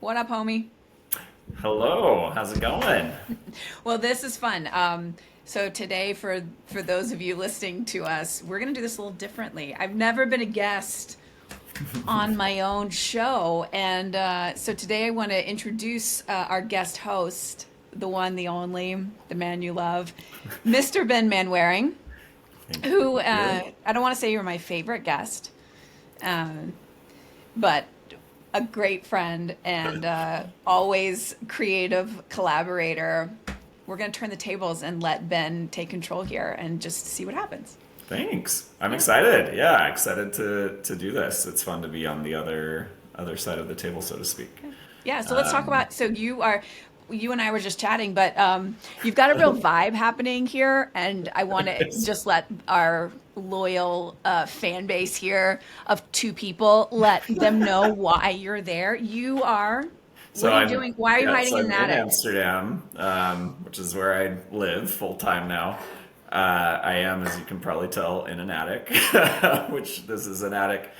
What up, homie? Hello, how's it going? Well, this is fun. So today, for those of you listening to us, we're gonna do this a little differently. I've never been a guest on my own show, and so today I want to introduce our guest host, the one, the only, the man you love, Mr. Ben Manwaring, Thank who you. I don't want to say you're my favorite guest, um, but a great friend and always creative collaborator. We're going to turn the tables and let Ben take control here and just see what happens. Thanks. I'm Yeah. excited. Yeah, excited to do this. It's fun to be on the other side of the table, so to speak. Yeah. Yeah. So let's talk Um, about. So you and I were just chatting, but you've got a real vibe happening here, and I want to just let our loyal fan base here of two people let them know why you're there. You are. What so are you I'm doing? Why are you yeah, hiding so in an I'm in attic? Amsterdam, which is where I live full time now. I am, as you can probably tell, in an attic, which this is an attic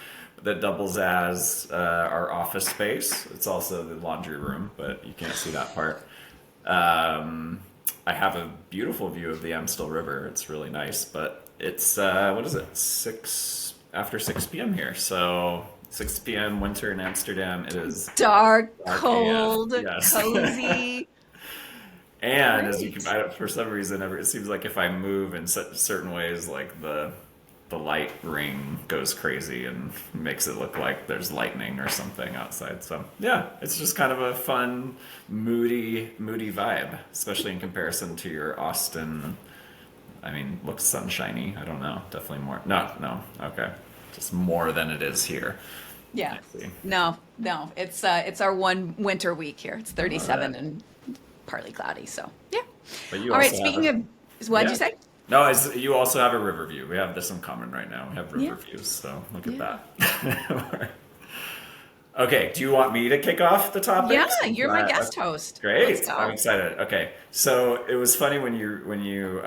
that doubles as our office space. It's also the laundry room, but you can't see that part. Um, I have a beautiful view of the Amstel River. It's really nice, but it's what is it? Six after 6 p.m. here. So 6 p.m. winter in Amsterdam. It is Dark, dark AF. cold, Yes. cozy. And as you can, Great. for some reason, it seems like if I move in certain ways, like the light ring goes crazy and makes it look like there's lightning or something outside. So yeah, it's just kind of a fun, moody vibe, especially in comparison to your Austin. I mean, looks sunshiny. I don't know. Definitely more. No, no. Okay, just more than it is here. Yeah. I see. No, no. It's our one winter week here. It's All right. 37 and partly cloudy. So yeah. But you All right. also have Speaking a of, what'd you yeah. say? No, you also have a river view. We have this in common right now. We have Yeah. river views, so look at Yeah. that. Okay, do you want me to kick off the Yeah. topics? You're my guest host. Let's Great, I'm go. excited. Okay, so it was funny when you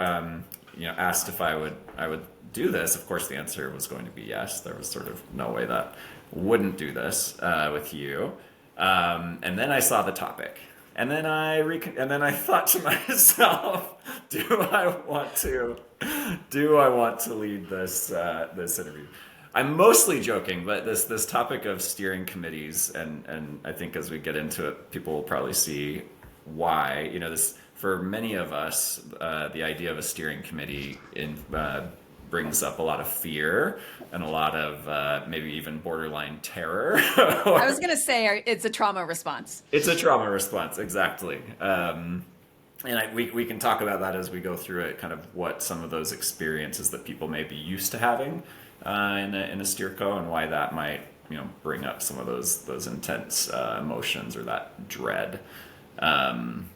asked if I would do this. Of course, the answer was going to be yes. There was sort of no way that wouldn't do this with you. And then I saw the topic, and then I thought to myself, do I want to lead this interview? I'm mostly joking, but this topic of steering committees, and I think as we get into it, people will probably see why. This for many of us, the idea of a steering committee brings up a lot of fear and a lot of maybe even borderline terror. I was Or gonna say it's a trauma response. it's a trauma response, exactly. And we can talk about that as we go through it, kind of what some of those experiences that people may be used to having in a steerco, and why that might bring up some of those intense emotions or that dread. Um,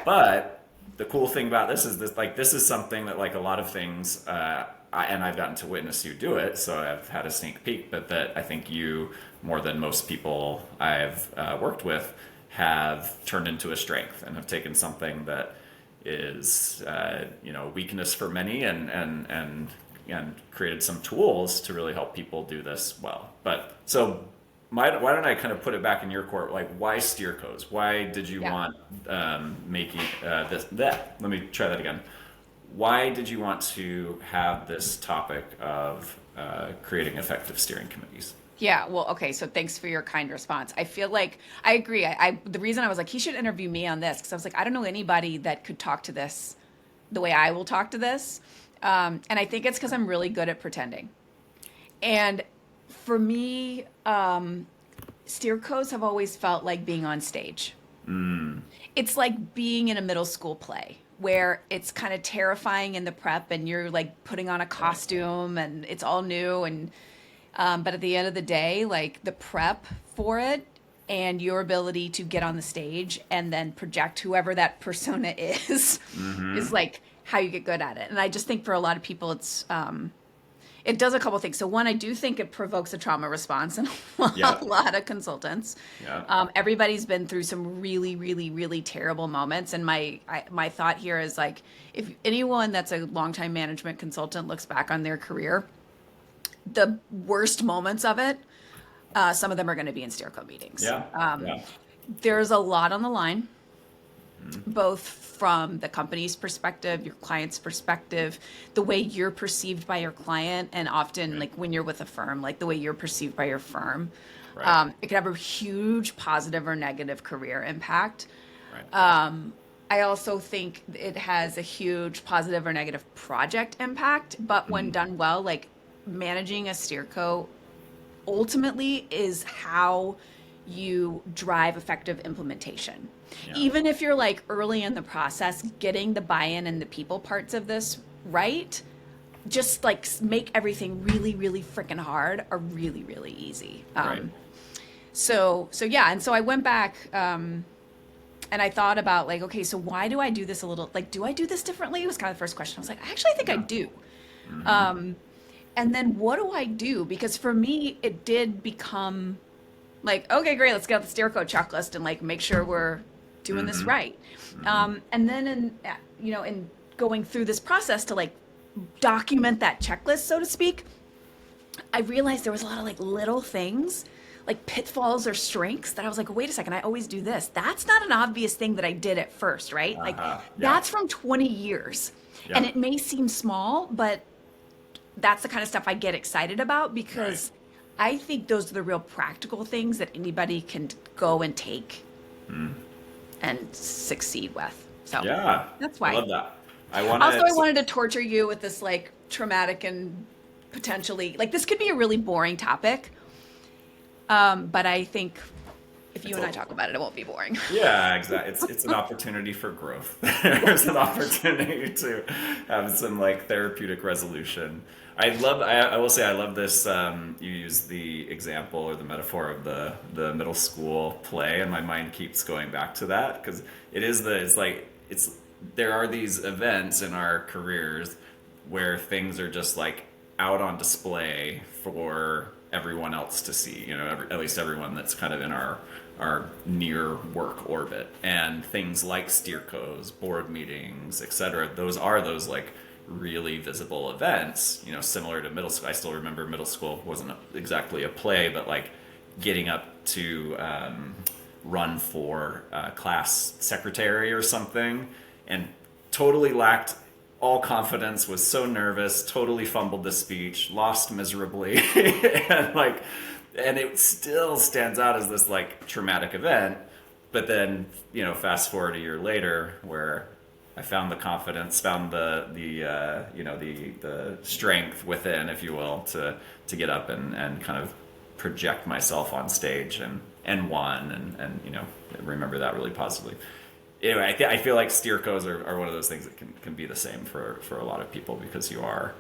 but the cool thing about this is this is something that, like a lot of things, and I've gotten to witness you do it, so I've had a sneak peek. But that I think you, more than most people I've worked with, have turned into a strength and have taken something that is weakness for many, and created some tools to really help people do this well. But so why don't I kind of put it back in your court? Like, why steer codes? Why did you Yeah. want making this? That let me try that again. Why did you want to have this topic of creating effective steering committees? Yeah, well, okay, so thanks for your kind response. I feel like I agree. I the reason I was like, he should interview me on this because I was like, I don't know anybody that could talk to this the way I will talk to this. And I think it's because I'm really good at pretending. And for me, steer codes have always felt like being on stage. It's like being in a middle school play where it's kind of terrifying in the prep and you're like putting on a costume and it's all new and but at the end of the day, like the prep for it and your ability to get on the stage and then project whoever that persona is Mm-hmm. like how you get good at it. And I just think for a lot of people, it does a couple things. So one, I do think it provokes a trauma response in a Yeah. lot of consultants. Yeah. Everybody's been through some really, really, really terrible moments. And my thought here is like, if anyone that's a longtime management consultant looks back on their career, the worst moments of it, some of them are going to be in steerco meetings. Yeah. Yeah. there's a lot on the line, both from the company's perspective, your client's perspective, the way you're perceived by your client, and often like when you're with a firm, like the way you're perceived by your firm. Right. It can have a huge positive or negative career impact. Right. I also think it has a huge positive or negative project impact, but when done well, like managing a steerco ultimately is how you drive effective implementation. Yeah. Even if you're like early in the process, getting the buy-in and the people parts of this right, just like make everything really, really freaking hard or really, really easy. Right. So yeah, and so I went back and I thought about like, okay, so why do I do this a little, like, do I do this differently? It was kind of the first question. I was like, I actually think I do. And then what do I do? Because for me, it did become like, okay, great, let's get out the steer code checklist and like make sure we're doing this right. And then in going through this process to like document that checklist, so to speak, I realized there was a lot of like little things, like pitfalls or strengths that I was like, wait a second, I always do this. That's not an obvious thing that I did at first, right? Like that's from 20 years. And it may seem small, but that's the kind of stuff I get excited about because I think those are the real practical things that anybody can go and take and succeed with. So that's why. I love that. I wanted to torture you with this like traumatic and potentially like this could be a really boring topic. But I think if you and I talk about it, it won't be boring. Yeah, exactly. It's an opportunity for growth. There's an opportunity to have some like therapeutic resolution. I will say I love this. You use the example or the metaphor of the middle school play, and my mind keeps going back to that because there are these events in our careers where things are just like out on display for everyone else to see, at least everyone that's kind of in our near work orbit, and things like steercos, board meetings, etc. Those are those like really visible events, similar to middle school. I still remember middle school wasn't exactly a play, but like getting up to run for class secretary or something and totally lacked all confidence, was so nervous, totally fumbled the speech, lost miserably, and it still stands out as this like traumatic event. But then, fast forward a year later, where I found the confidence, found the strength within, if you will, to get up and kind of project myself on stage and won and remember that really positively. Anyway, I feel like steercos are one of those things that can be the same for a lot of people because you're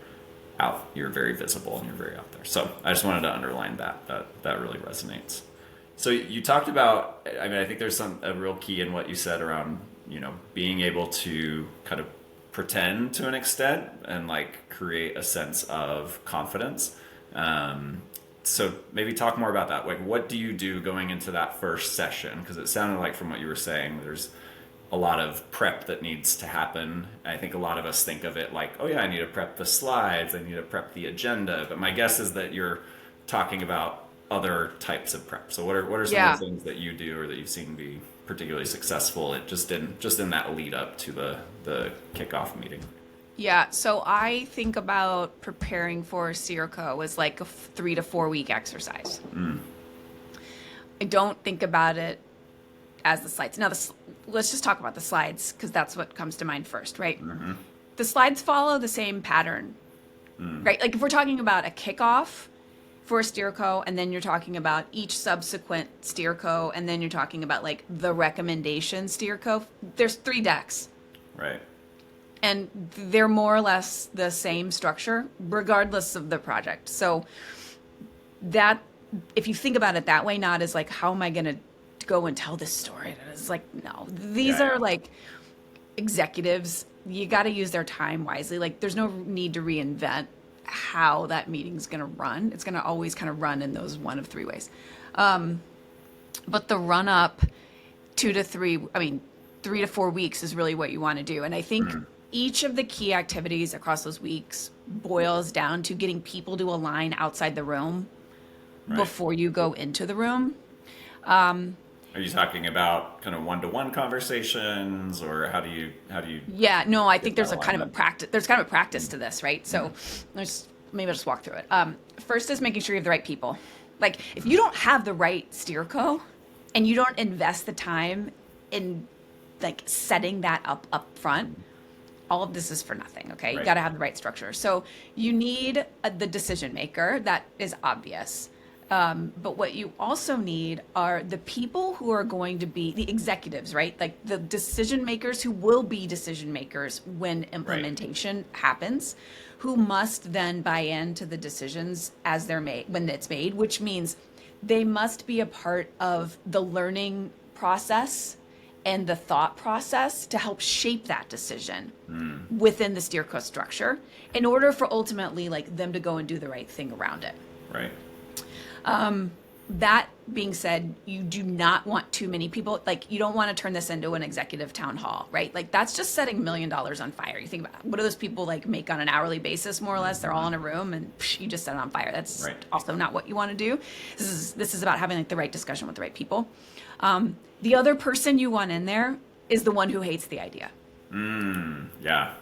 very visible and you're very out there. So I just wanted to underline that really resonates. So you talked about, I think there's a real key in what you said around, being able to kind of pretend to an extent and like create a sense of confidence. So maybe talk more about that. Like, what do you do going into that first session? Because it sounded like from what you were saying, there's a lot of prep that needs to happen. I think a lot of us think of it like, oh yeah, I need to prep the slides, I need to prep the agenda. But my guess is that you're talking about other types of prep. So what are some of the things that you do or that you've seen be particularly successful at just in that lead up to the kickoff meeting? Yeah, so I think about preparing for Steerco as like a 3 to 4 week exercise. I don't think about it as the slides. Now, let's just talk about the slides because that's what comes to mind first, right? The slides follow the same pattern, right? Like if we're talking about a kickoff for a steerco, and then you're talking about each subsequent steerco, and then you're talking about like the recommendation steerco, there's 3 decks. Right. And they're more or less the same structure, regardless of the project. So that, if you think about it that way, not as like, how am I going to go and tell this story? It's like, no, these are like executives. You got to use their time wisely. Like there's no need to reinvent how that meeting's going to run. It's going to always kind of run in those one of 3 ways. But the run up 3 to 4 weeks is really what you want to do. And I think each of the key activities across those weeks boils down to getting people to align outside the room before you go into the room. I Are you talking about kind of one-to-one conversations, or how do you Yeah, no, I think get there's that a kind of a alignment? practice. There's kind of a practice to this, right? So, maybe I'll just walk through it. First is making sure you have the right people. Like, if you don't have the right steer co, and you don't invest the time in like setting that up front, all of this is for nothing. Okay, you Right. got to have the right structure. So you need the decision maker. That is obvious. But what you also need are the people who are going to be the executives, right? Like the decision makers who will be decision makers when implementation happens, who must then buy into the decisions as they're made, when it's made, which means they must be a part of the learning process and the thought process to help shape that decision within the steer co structure in order for ultimately like them to go and do the right thing around it. Right. That being said, you do not want too many people. Like, you don't want to turn this into an executive town hall, right? Like, that's just setting $1 million on fire. You think about what do those people like make on an hourly basis, more or less? They're all in a room and you just set it on fire. That's Right. also not what you want to do. This is about having like the right discussion with the right people. The other person you want in there is the one who hates the idea. Yeah.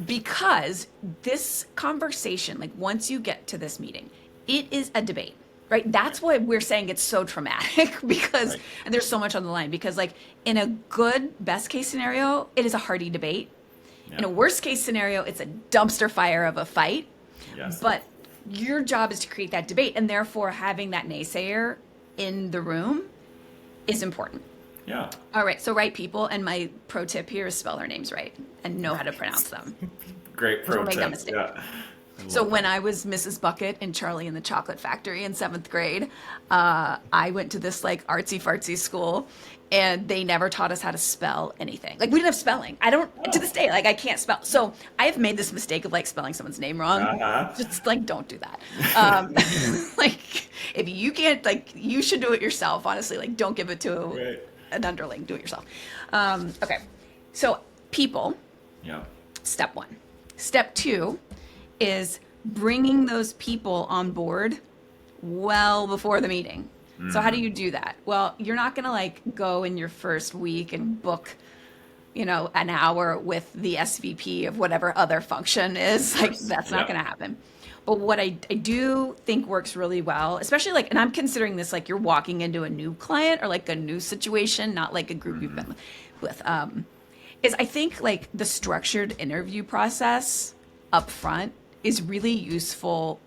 Because this conversation, like once you get to this meeting, it is a debate, right? That's why we're saying it's so traumatic because, Right. and there's so much on the line because like in a good best case scenario, it is a hearty debate. Yeah. In a worst case scenario, it's a dumpster fire of a fight. Yes. But your job is to create that debate, and therefore having that naysayer in the room is important. Yeah. All right, so right people, and my pro tip here is spell their names right and know how to pronounce them. Great pro Don't make that tip. mistake. Yeah. I So love when that. I was Mrs. Bucket in Charlie and the Chocolate Factory in 7th grade, I went to this like artsy fartsy school, and they never taught us how to spell anything. Like we didn't have spelling. I don't to this day like I can't spell. So I have made this mistake of like spelling someone's name wrong. Uh-huh. Just like don't do that. Like if you can't like you should do it yourself. Honestly, like don't give it to Right. an underling. Do it yourself. Okay, so people. Yeah. Step one. Step two is bringing those people on board well before the meeting. So how do you do that? Well, you're not going to like go in your first week and book, an hour with the SVP of whatever other function is. Like that's not Yeah. going to happen. But what I do think works really well, especially like, and I'm considering this like you're walking into a new client or like a new situation, not like a group you've been with, is I think like the structured interview process up front is really useful.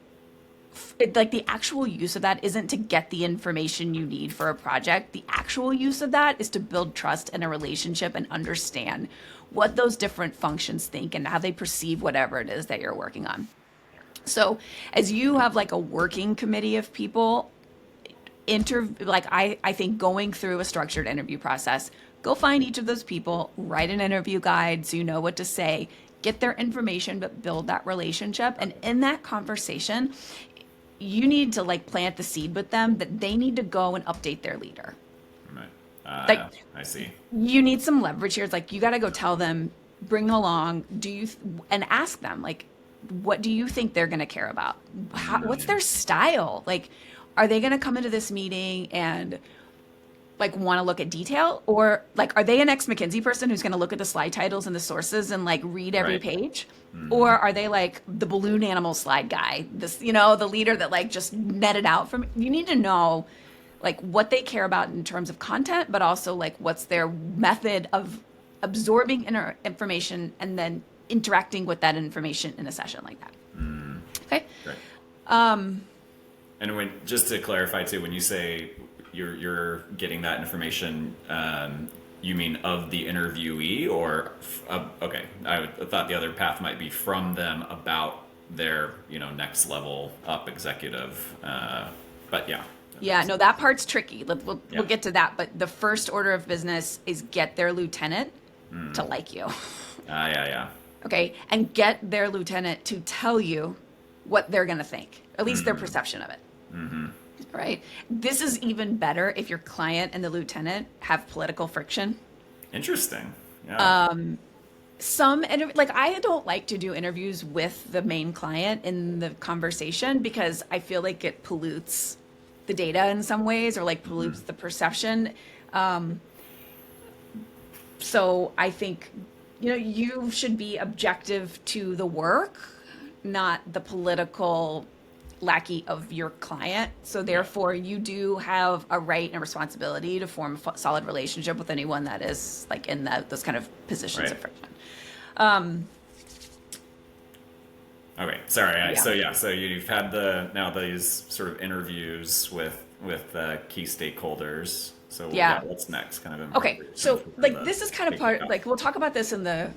Like the actual use of that isn't to get the information you need for a project. The actual use of that is to build trust in a relationship and understand what those different functions think and how they perceive whatever it is that you're working on. So as you have like a working committee of people, I think going through a structured interview process, go find each of those people, write an interview guide so you know what to say, get their information, but build that relationship. And in that conversation, you need to like plant the seed with them that they need to go and update their leader. Right. Like- I see. You need some leverage here. It's like you got to go tell them, bring them along, and ask them like, what do you think they're going to care about? What's their style? Like, are they going to come into this meeting and like want to look at detail, or like are they an ex-McKinsey person who's going to look at the slide titles and the sources and like read every Right. page, or are they like the balloon animal slide guy, the leader that like just netted out from? You need to know like what they care about in terms of content, but also like what's their method of absorbing information and then interacting with that information in a session like that. Okay. Great. And when, just to clarify too, when you say you're getting that information, you mean of the interviewee, or okay? I thought the other path might be from them about their next level up executive, but yeah. Yeah, no, that part's tricky. We'll Yeah. get to that. But the first order of business is get their lieutenant to like you. Yeah. Okay. And get their lieutenant to tell you what they're going to think, at least their perception of it. Right. This is even better if your client and the lieutenant have political friction. Interesting. Yeah. I don't like to do interviews with the main client in the conversation because I feel like it pollutes the data in some ways, or like pollutes the perception. So I think, you should be objective to the work, not the political lackey of your client. So Yeah. therefore, you do have a right and responsibility to form a solid relationship with anyone that is like in those kind of positions of Right. friction. Okay. Sorry. Yeah. So you've had now these sort of interviews with key stakeholders. So Yeah. what's next? Kind of in Okay, preparation so for like the this is kind of big part, kickoff. like we'll talk about this in the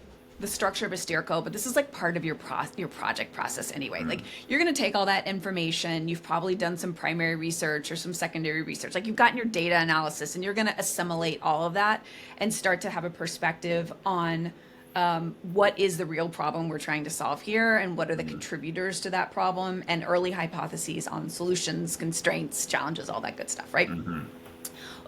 structure of a steer code, but this is like part of your project process anyway. Like you're going to take all that information, you've probably done some primary research or some secondary research. Like you've gotten your data analysis and you're going to assimilate all of that and start to have a perspective on what is the real problem we're trying to solve here and what are the contributors to that problem and early hypotheses on solutions, constraints, challenges, all that good stuff, right?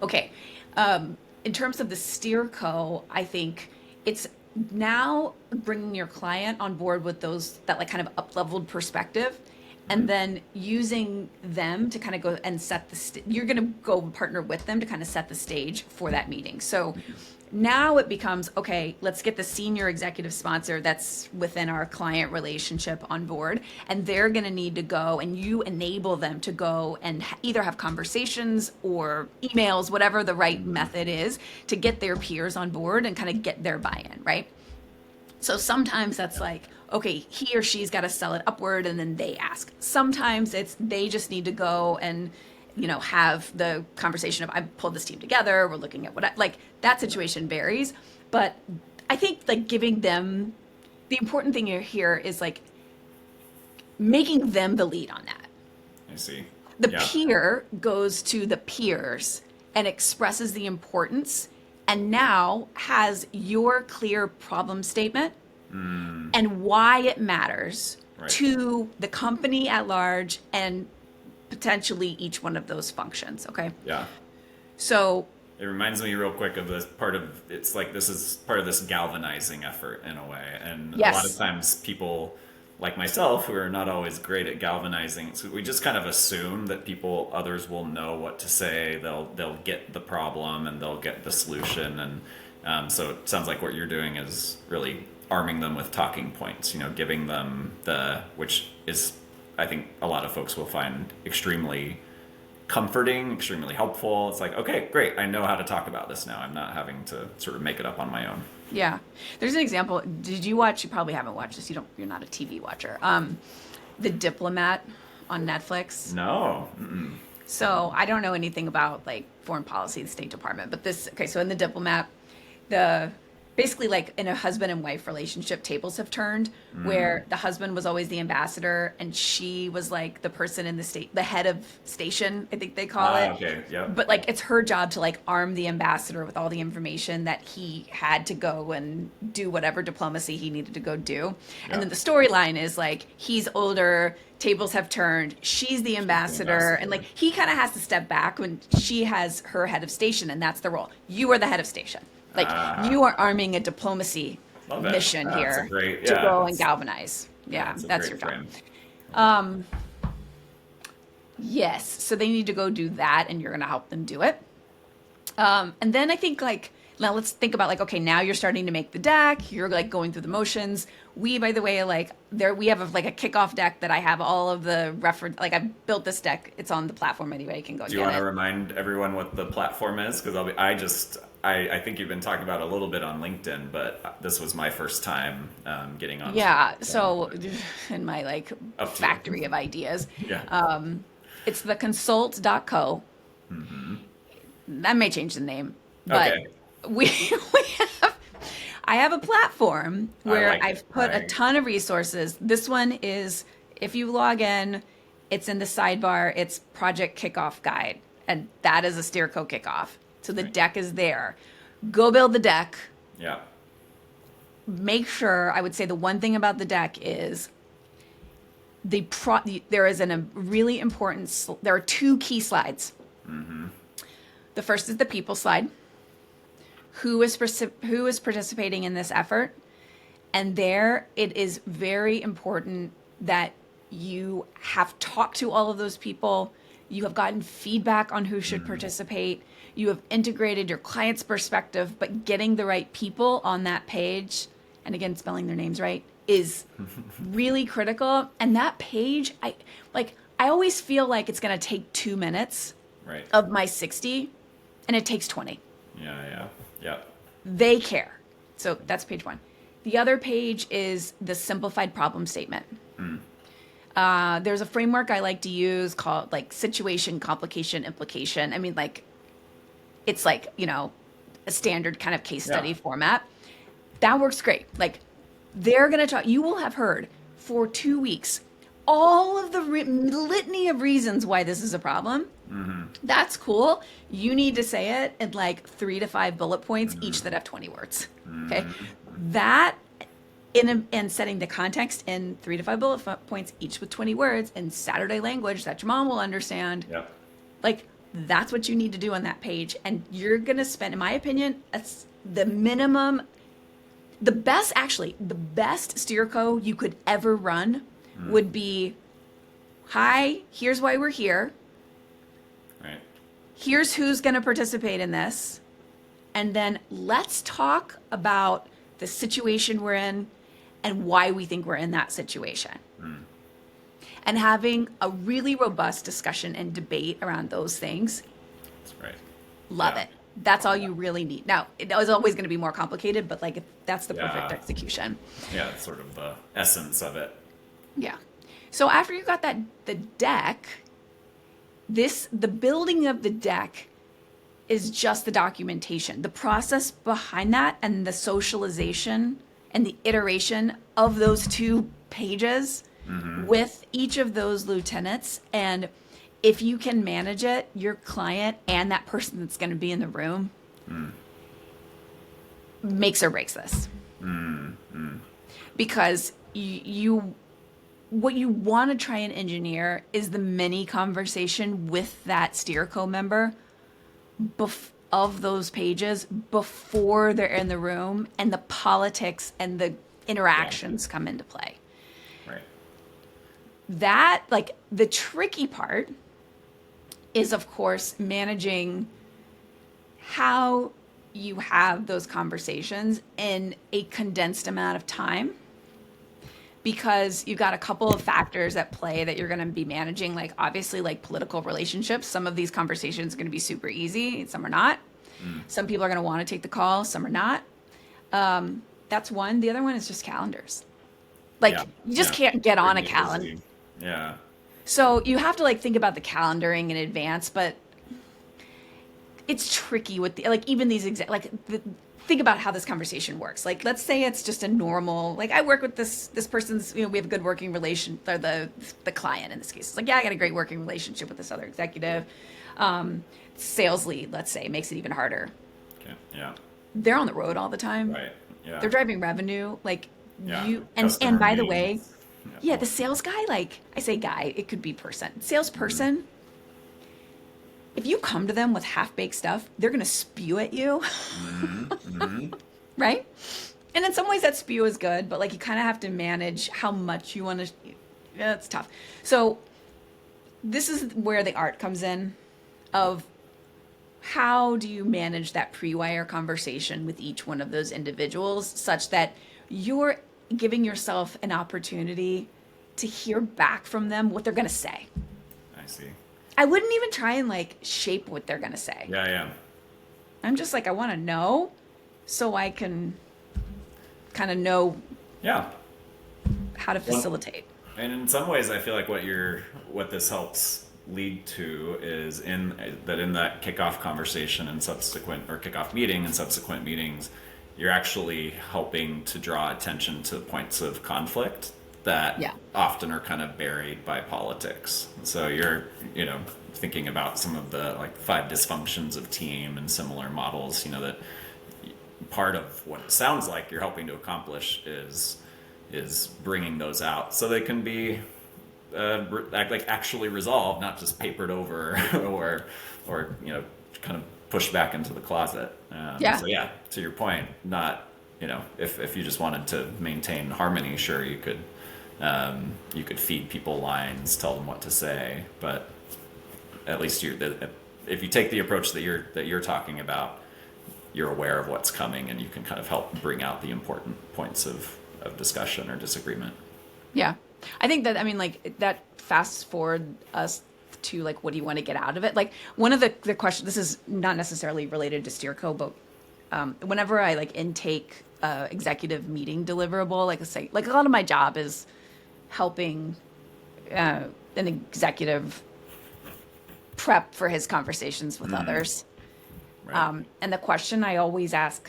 Okay. In terms of the steer co, I think it's now bringing your client on board with that like kind of up-leveled perspective, and then using them to kind of go and set you're going to go partner with them to kind of set the stage for that meeting. So now it becomes, okay, let's get the senior executive sponsor that's within our client relationship on board, and they're going to need to go, and you enable them to go and either have conversations or emails, whatever the right method is, to get their peers on board and kind of get their buy-in, right? So sometimes that's like, okay, he or she's got to sell it upward and then they ask. Sometimes it's they just need to go and have the conversation of, I pulled this team together, we're looking at like that situation varies. But I think like giving them, the important thing here is like making them the lead on that. I see. The Yeah. peer goes to the peers and expresses the importance and now has your clear problem statement and why it matters Right. to the company at large and potentially each one of those functions. Okay. Yeah. So It reminds me real quick of it's like this is part of this galvanizing effort in a way. And a lot of yes, times people like myself who are not always great at galvanizing, so we just kind of assume that others will know what to say. They'll get the problem and they'll get the solution. And so it sounds like what you're doing is really arming them with talking points, giving them which is, I think a lot of folks will find extremely comforting, extremely helpful. It's like, okay, great. I know how to talk about this now. I'm not having to sort of make it up on my own. yeah. There's an example. Did you watch? You probably haven't watched this. You're not a TV watcher. The Diplomat on Netflix. No. Mm-mm. So I don't know anything about like foreign policy, the State Department, but okay. So in the Diplomat, the basically like in a husband and wife relationship, tables have turned where the husband was always the ambassador and she was like the person in the head of station, I think they call it. Okay. Yep. But like it's her job to like arm the ambassador with all the information that he had to go and do whatever diplomacy he needed to go do. Yeah. And then the storyline is like he's older, tables have turned, she's the ambassador, and like he kind of has to step back when she has her head of station, and that's the role. You are the head of station. Like you are arming a diplomacy Love it. mission That's here a great- to yeah, go and that's- galvanize. Yeah, That's a that's great your job. frame. Yes, so they need to go do that, and you're going to help them do it. And then I think like now let's think about like, okay, now you're starting to make the deck. You're like going through the motions. We, by the way, like we have like a kickoff deck that I have all of the reference. Like I built this deck. It's on the platform. Anybody can go Do you get want to it. remind everyone what the platform is? Because I think you've been talking about it a little bit on LinkedIn, but this was my first time getting on. Yeah. So in my like Up to you. factory of ideas, Yeah. it's the consult.co. That may change the name, but Okay. we have. I have a platform where like I've it. put a ton of resources. This one is, if you log in, it's in the sidebar. It's Project Kickoff Guide, and that is a Steerco kickoff. So the Right. deck is there. Go build the deck. Yeah. Make sure. I would say the one thing about the deck is there is a really important. There are two key slides. The first is the people slide. Who is participating in this effort? And there it is very important that you have talked to all of those people. You have gotten feedback on who should participate. You have integrated your client's perspective, but getting the right people on that page, and again, spelling their names right, is really critical. And that page, I always feel like it's going to take 2 minutes Right. of my 60, and it takes 20. Yeah. They care. So that's page 1. The other page is the simplified problem statement. There's a framework I like to use called like situation, complication, implication. I mean, like, it's like, a standard kind of case study format. That works great. Like, they're going to talk, you will have heard for 2 weeks all of the litany of reasons why this is a problem. That's cool. You need to say it in like 3 to 5 bullet points, each that have 20 words. Okay. That and setting the context in 3 to 5 bullet points, each with 20 words in Saturday language that your mom will understand. Yep. Like, that's what you need to do on that page. And you're going to spend, in my opinion, that's the minimum, the best Steerco you could ever run would be, hi, here's why we're here. Right. Here's who's going to participate in this. And then let's talk about the situation we're in and why we think we're in that situation. And having a really robust discussion and debate around those things. That's right. Love it. That's all you really need. Now, it was always going to be more complicated, but like, that's the perfect Yeah. execution. Yeah, it's sort of the essence of it. Yeah. So after you got the deck, the building of the deck is just the documentation. The process behind that and the socialization and the iteration of those 2 pages with each of those lieutenants. And if you can manage it, your client and that person that's going to be in the room makes or breaks this. Because what you want to try and engineer is the mini conversation with that Steerco member of those pages before they're in the room and the politics and the interactions come into play. Right. That, like, the tricky part is, of course, managing how you have those conversations in a condensed amount of time, because you've got a couple of factors at play that you're going to be managing. Like, obviously, like political relationships, some of these conversations are going to be super easy, some are not. Some people are going to want to take the call, some are not. That's one. The other one is just calendars. Like, you just can't get on a calendar. Yeah. So you have to like think about the calendaring in advance, but it's tricky with even these think about how this conversation works. Like, let's say it's just a normal, like, I work with this person's, we have a good working relation, or the client in this case. It's like, yeah, I got a great working relationship with this other executive. Sales lead, let's say, makes it even harder. Okay. Yeah. They're on the road all the time. Right. Yeah. They're driving revenue. Like, Yeah. and by the way, meetings. yeah, the sales guy, like, I say guy, it could be person. Salesperson, if you come to them with half-baked stuff, they're going to spew at you. Right? And in some ways that spew is good, but like, you kind of have to manage how much you want to, yeah, it's tough. So this is where the art comes in of how do you manage that pre-wire conversation with each one of those individuals such that you're giving yourself an opportunity to hear back from them what they're going to say. I see. I wouldn't even try and like shape what they're going to say. Yeah. I'm just like, I want to know so I can kind of know how to facilitate. And in some ways, I feel like what this helps lead to is in that kickoff conversation and kickoff meeting and subsequent meetings, you're actually helping to draw attention to points of conflict that often are kind of buried by politics. So you're, thinking about some of the like 5 dysfunctions of team and similar models, that part of what it sounds like you're helping to accomplish is bringing those out so they can be actually resolved, not just papered over or kind of pushed back into the closet. So to your point, not if you just wanted to maintain harmony, sure, you could feed people lines, tell them what to say, but at least if you take the approach that you're talking about, you're aware of what's coming, and you can kind of help bring out the important points of discussion or disagreement. Yeah. I think that, I mean, like that fast forward us to like, what do you want to get out of it? Like one of the questions, this is not necessarily related to Steerco, but whenever I like intake executive meeting deliverable, like I say, like a lot of my job is helping an executive prep for his conversations with others. Right. And the question I always ask,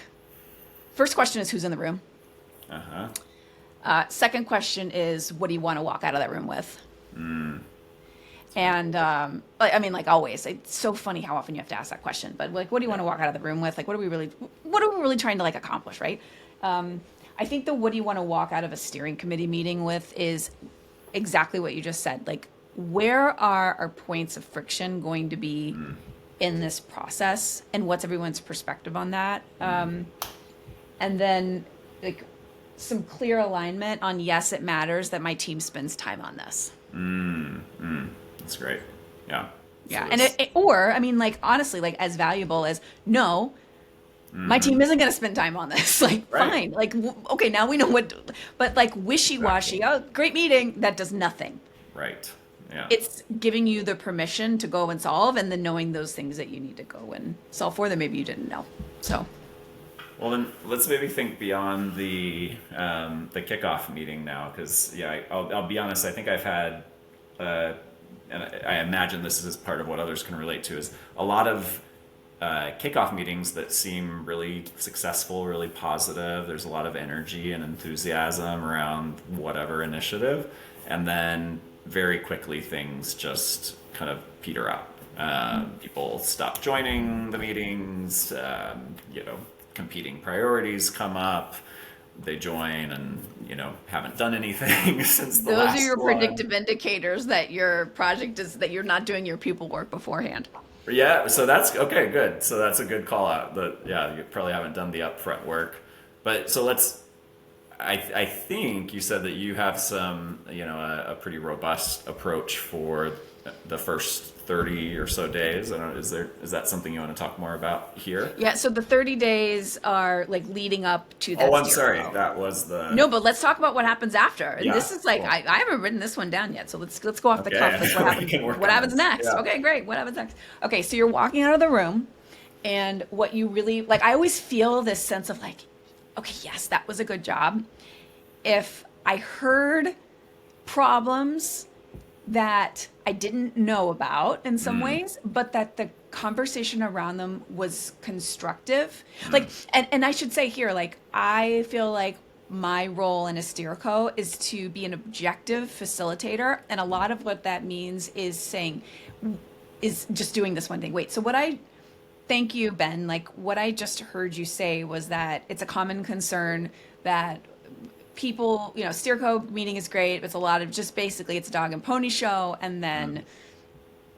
first question is who's in the room? Second question is, what do you want to walk out of that room with? And I mean, like always, it's so funny how often you have to ask that question. But like, what do you want to walk out of the room with? Like, what are we really trying to like accomplish, right? I think the what do you want to walk out of a steering committee meeting with is exactly what you just said. Like, where are our points of friction going to be in this process, and what's everyone's perspective on that? And then like some clear alignment on, yes, it matters that my team spends time on this. That's great. Yeah. Yeah. And or, I mean, like, honestly, like as valuable as, no, my team isn't going to spend time on this. Like, Right. fine. Like, okay, now we know what, but like wishy-washy, Exactly. oh, great meeting, that does nothing. Right. Yeah. It's giving you the permission to go and solve, and then knowing those things that you need to go and solve for that maybe you didn't know. So. Well, then let's maybe think beyond the kickoff meeting now, because I'll be honest. I think I've had, and I imagine this is part of what others can relate to, is a lot of kickoff meetings that seem really successful, really positive. There's a lot of energy and enthusiasm around whatever initiative, and then very quickly things just kind of peter out. People stop joining the meetings. Competing priorities come up. They join and haven't done anything since the last Those are your one. predictive indicators that your project is, that you're not doing your people work beforehand. Yeah, so that's okay, good. So that's a good call out. You probably haven't done the upfront work. But so I think you said that you have some, a pretty robust approach for the first 30 or so days. I don't know, is that something you want to talk more about here? Yeah, so the 30 days are like leading up to that. Oh, I'm steer sorry. goal. That was the No, but let's talk about what happens after. And Yeah, this is like, cool. I haven't written this one down yet. So let's go off the Okay. cuff. Like We what happens, can work what on happens this. next? Yeah. Okay, great. What happens next? Okay, so you're walking out of the room, and what you really like, I always feel this sense of like, okay, yes, that was a good job. If I heard problems that I didn't know about in some ways, but that the conversation around them was constructive. Like, and I should say here, like, I feel like my role in Asterico is to be an objective facilitator. And a lot of what that means is just doing this one thing. Wait, so thank you, Ben. Like, what I just heard you say was that it's a common concern that people, Steerco meeting is great. It's a lot of just basically it's a dog and pony show. And then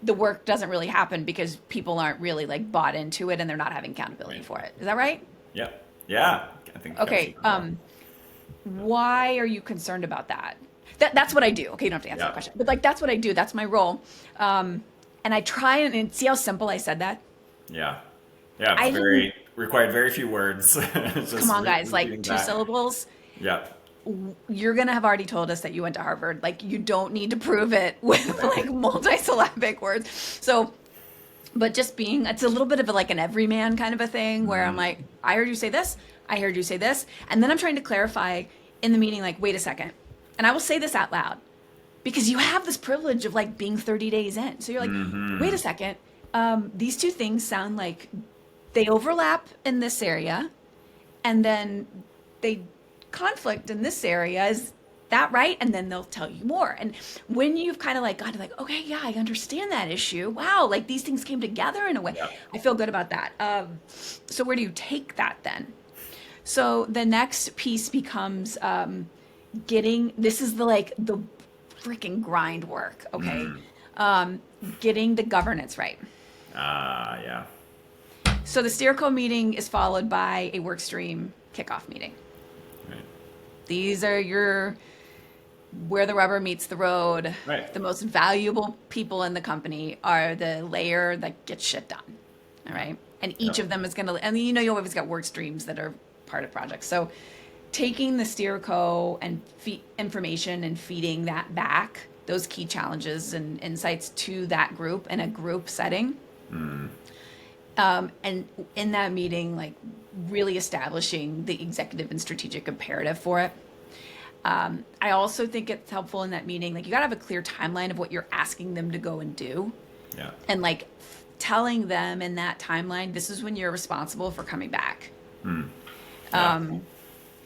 the work doesn't really happen because people aren't really like bought into it and they're not having accountability for it. Is that right? Yeah. Yeah. I think Okay. Why are you concerned about that? That's what I do. Okay. You don't have to answer Yeah. that question, but like, that's what I do. That's my role. And I try and see how simple I said that. Yeah. Yeah. I It's required very few words. Just Come on, guys, like repeating 2 back. syllables. Yeah. You're going to have already told us that you went to Harvard. Like, you don't need to prove it with like multisyllabic words. So, but just it's a little bit of like an everyman kind of a thing where I'm like, I heard you say this. I heard you say this. And then I'm trying to clarify in the meeting, like, wait a second. And I will say this out loud because you have this privilege of like being 30 days in. So you're like, wait a second. These two things sound like they overlap in this area and then they conflict in this area. Is that right? And then they'll tell you more. And when you've kind of like gone to like, okay, yeah, I understand that issue. Wow, like these things came together in a way. Yeah. I feel good about that. So where do you take that then? So the next piece becomes this is the freaking grind work, okay? Getting the governance right. Yeah. So the Steerco meeting is followed by a work stream kickoff meeting. Right. These are your where the rubber meets the road, Right. the most valuable people in the company are the layer that gets shit done. All right. And each Yep. of them is going to, and you know, you always got work streams that are part of projects. So taking the steerco and information and feeding that back, those key challenges and insights to that group in a group setting. And in that meeting, like really establishing the executive and strategic imperative for it. I also think it's helpful in that meeting, like you got to have a clear timeline of what you're asking them to go and do. Yeah. And like telling them in that timeline, this is when you're responsible for coming back. Yeah.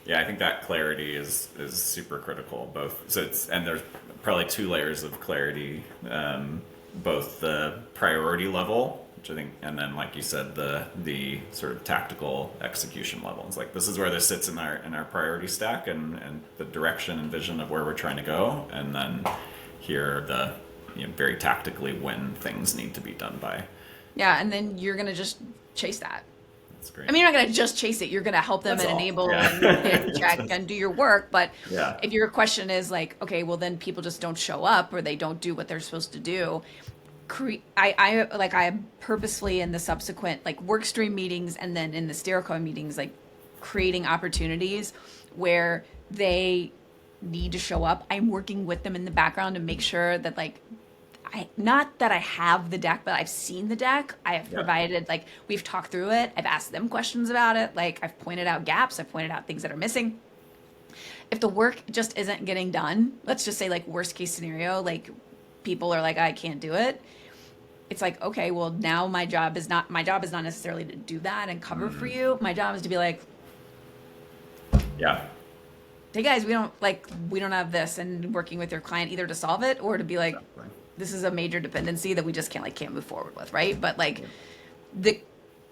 Yeah, I think that clarity is super critical. Both, so it's, and there's probably two layers of clarity, both the priority level, which I think, and then like you said, the sort of tactical execution level. It's like this is where this sits in our priority stack, and the direction and vision of where we're trying to go, and then here are the, you know, very tactically when things need to be done by. Yeah. And then you're going to just chase that. That's great. I mean, you're not going to just chase it. You're going to help them That's and all. enable Yeah. and check and do your work. But Yeah. if your question is like, okay, well then people just don't show up or they don't do what they're supposed to do. I purposefully in the subsequent like work stream meetings and then in the steerco meetings, like creating opportunities where they need to show up. I'm working with them in the background to make sure that like not that I have the deck, but I've seen the deck. I have provided, like, we've talked through it. I've asked them questions about it. Like, I've pointed out gaps. I've pointed out things that are missing. If the work just isn't getting done, let's just say, like, worst case scenario, like, people are like, I can't do it. It's like, okay, well, now my job is not necessarily to do that and cover for you. My job is to be like, Yeah. hey, guys, we don't have this, and working with your client either to solve it or to be like, Exactly. this is a major dependency that we just can't move forward with, right? But like the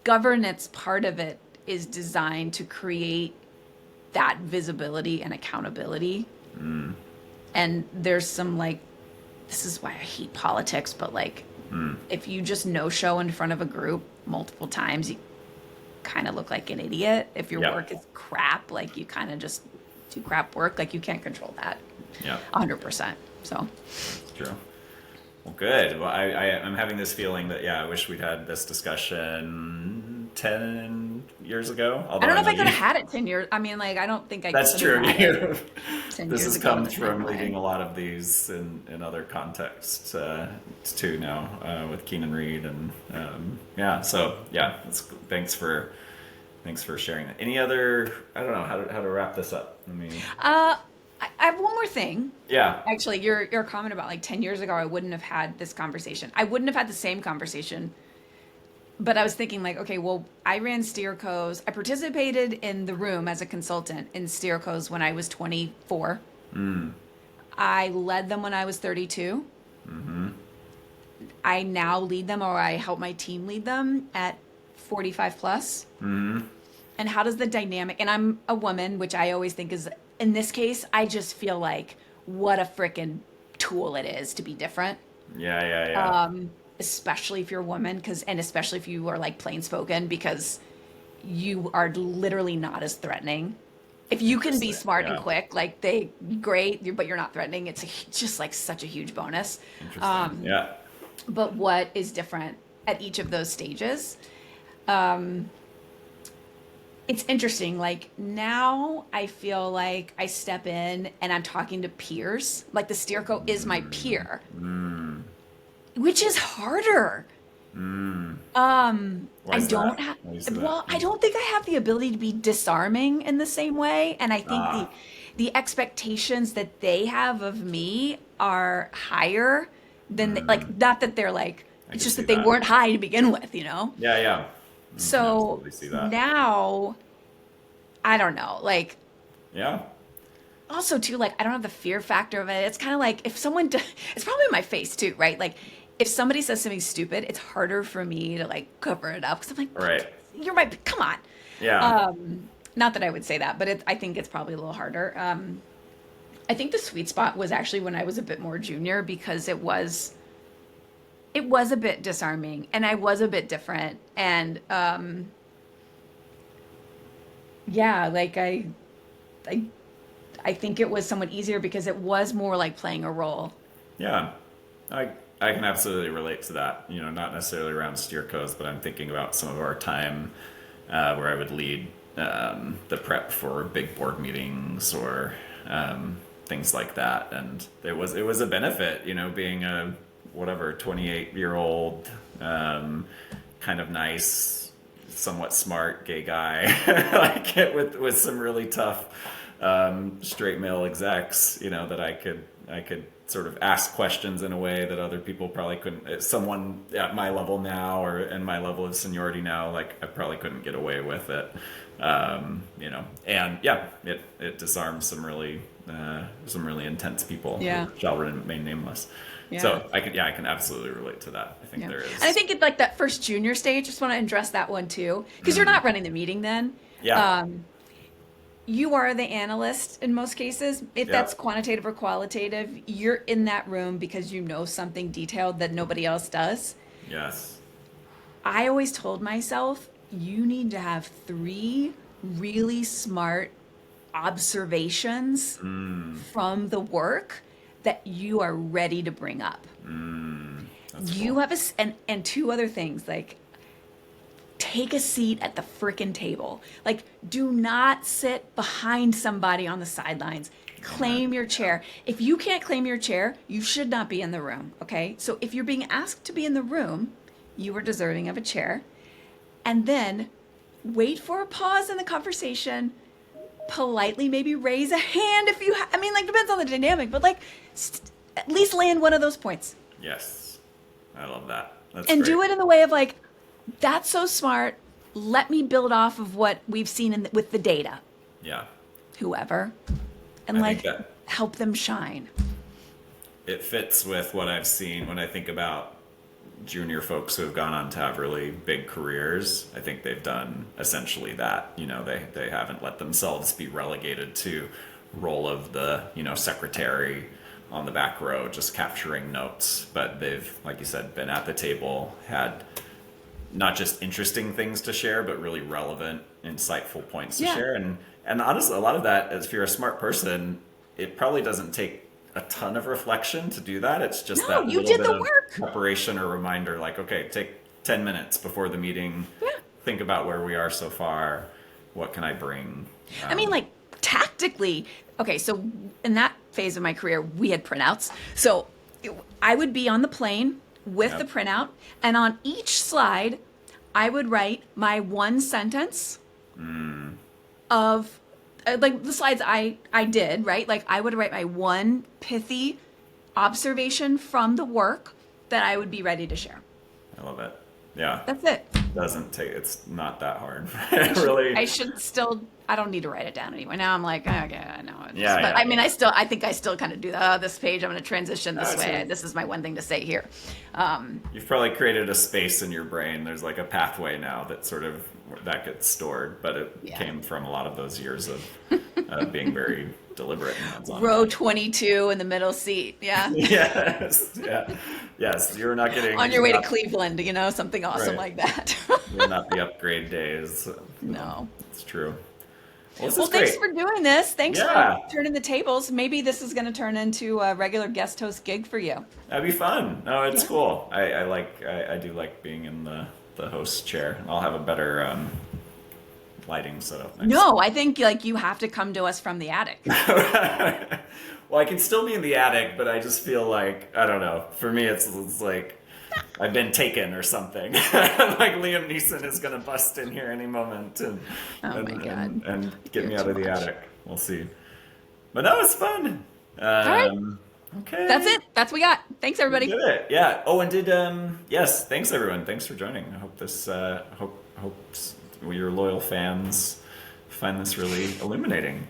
governance part of it is designed to create that visibility and accountability. And there's some like, this is why I hate politics, but like if you just no show in front of a group multiple times, you kind of look like an idiot. If your Yep. work is crap, like you kind of just do crap work, like you can't control that Yeah. 100%. So It's true. Well, good. Well, I'm having this feeling that, I wish we'd had this discussion 10 years ago. I don't know if I know could you- have had it 10 years. I mean, like, I don't think I That's could true. have had it 10 This years has ago come in the from same way. leading a lot of these in other contexts too now with Keenan Reed and thanks for sharing that. Any other, I don't know how to wrap this up. I mean, I have one more thing. yeah, Actually, your comment about like 10 years ago, I wouldn't have had this conversation. I wouldn't have had the same conversation. But I was thinking like, okay, well, I ran steercos. I participated in the room as a consultant in steercos when I was 24. I led them when I was 32. I now lead them, or I help my team lead them at 45 plus. And how does the dynamic, and I'm a woman, which I always think is, in this case, I just feel like what a freaking tool it is to be different. yeah. Especially if you're a woman, and especially if you are like plain spoken, because you are literally not as threatening. If you can be smart and quick, like great, but you're not threatening. It's just like such a huge bonus. Interesting. Yeah. But what is different at each of those stages? It's interesting. Like now I feel like I step in and I'm talking to peers. Like the steerco is my peer, which is harder. I is don't that? Why do you say that? well, I don't think I have the ability to be disarming in the same way. And I think the expectations that they have of me are higher than like, not that they're like, it's can just see that they that. weren't high to begin with, you know? Yeah. So Absolutely see that. now, I don't know, like, Yeah. also too, like, I don't have the fear factor of it. It's kind of like if someone, it's probably my face too, right? Like, if somebody says something stupid, it's harder for me to like cover it up because I'm like, Right. you're right, come on. Yeah. Not that I would say that, but I think it's probably a little harder. I think the sweet spot was actually when I was a bit more junior because it was a bit disarming and I was a bit different. And yeah, like I I think it was somewhat easier because it was more like playing a role. Yeah, I I can absolutely relate to that. Not necessarily around steercos, but I'm thinking about some of our time where I would lead the prep for big board meetings or things like that, and it was a benefit, being a whatever 28-year-old kind of nice, somewhat smart gay guy like it with some really tough straight male execs, that I could sort of ask questions in a way that other people probably couldn't. Someone at my level now, or in my level of seniority now, like I probably couldn't get away with it. And yeah, it disarms some really intense people Yeah. who shall remain nameless. Yeah. So I can absolutely relate to that. I think Yeah. there is. And I think it's like that first junior stage, just want to address that one too, because you're not running the meeting then. Yeah. You are the analyst in most cases. If Yeah. that's quantitative or qualitative, you're in that room because you know something detailed that nobody else does. Yes. I always told myself, you need to have 3 really smart observations from the work that you are ready to bring up. That's You cool. have and 2 other things, like take a seat at the frickin' table. Like, do not sit behind somebody on the sidelines. Claim your chair. If you can't claim your chair, you should not be in the room, okay? So if you're being asked to be in the room, you are deserving of a chair. And then wait for a pause in the conversation. Politely maybe raise a hand if you I mean, like, depends on the dynamic, but like at least land one of those points. Yes. I love that. That's And great. do it in the way of like, that's so smart. Let me build off of what we've seen with the data, Yeah. whoever, and I like think that help them shine. it fits with what I've seen when I think about junior folks who have gone on to have really big careers. I think they've done essentially that. They haven't let themselves be relegated to role of the, secretary on the back row just capturing notes, but they've, like you said, been at the table, had not just interesting things to share, but really relevant, insightful points to Yeah. share. And honestly, a lot of that, if you're a smart person, it probably doesn't take a ton of reflection to do that. It's just No, that you little did bit the of work. preparation or reminder, like, okay, take 10 minutes before the meeting, Yeah. think about where we are so far, what can I bring? I mean, like tactically, okay, so in that phase of my career, we had printouts. So I would be on the plane with Yep. the printout, and on each slide, I would write my one sentence of like the slides I did, right? Like I would write my one pithy observation from the work that I would be ready to share. I love it. Yeah. That's it. It's not that hard. I should still. I don't need to write it down anymore. Now I'm like, okay, I know it. Yeah, But yeah, I mean, yeah. I think I still kind of do that. Oh, this page, I'm going to transition this That's way. it. This is my one thing to say here. You've probably created a space in your brain. There's like a pathway now that gets stored, but it Yeah. came from a lot of those years of being very deliberate and hands-on. Row 22 in the middle seat. Yeah. Yes, yeah, yes. You're not getting On your way to not- Cleveland, something awesome Right. like that. You're not the upgrade days. No. It's true. Well, this Well, is thanks great. for doing this. Thanks Yeah. for turning the tables. Maybe this is going to turn into a regular guest host gig for you. That'd be fun. No, it's Yeah. cool. I do like being in the host chair. I'll have a better lighting setup next. No, I think like you have to come to us from the attic. Well, I can still be in the attic, but I just feel like, I don't know. For me, it's like I've been taken or something. Like Liam Neeson is going to bust in here any moment and, Oh my God. and get me You're out of too the much. attic. We'll see. But that was fun. right. Okay. That's it. That's what we got. Thanks, everybody. Did it. Yeah. Oh, and yes, thanks everyone. Thanks for joining. I hope hope your loyal fans find this really illuminating.